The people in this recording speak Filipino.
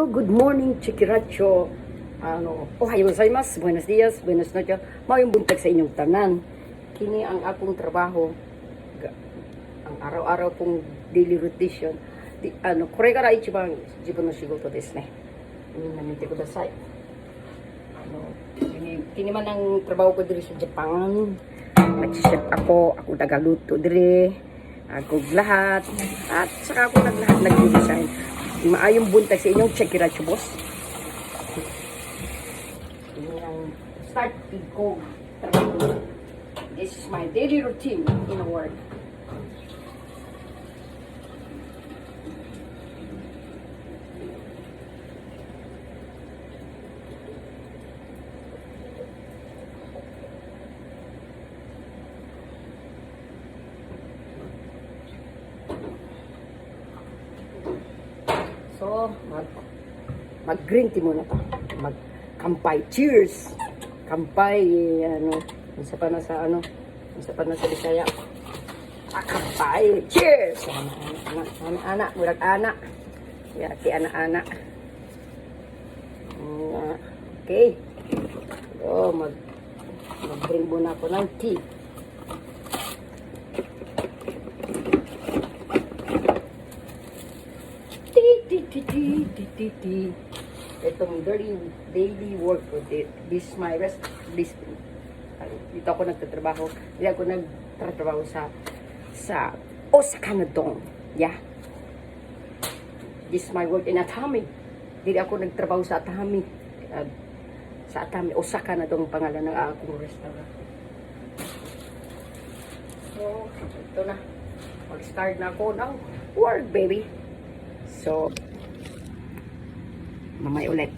Good morning, Chikiracho. Ohayo gozaimasu, buenos dias, buenas noches. Mayong buntag sa inyong tanan. Kini ang akong trabaho. Ang araw-araw kong daily rotation. Kore kara ichiban jibun no shigoto desu ne. Minna mite kudasai. Kini man ang trabaho ko diri sa Japan. Nag-chef ako nagaluto diri. Ako lahat. At saka ako nag-design. Maayong buntag sa inyong Chikiracho boss. Yung start ko trabaho. This is my daily routine in a word. So, mag-green tea muna to. Mag-kampay. Cheers! Kampay, isa pa na sa Bisaya. Kampay. Cheers! Anak-anak, murag anak. Yaki anak-anak. Okay. So, mag-bring muna ako ng tea. Itong daily work ko. This is my rest. Dito ako nagtatrabaho. Dito ako nagtatrabaho sa Osaka na Dong. Yeah. This is my work in Atami. Dito ako nagtrabaho sa Atami. Sa Atami, Osaka na Dong pangalan ng akong restaurant. So, ito na. Mag-start na ako ng work, baby. So, mamay ulit.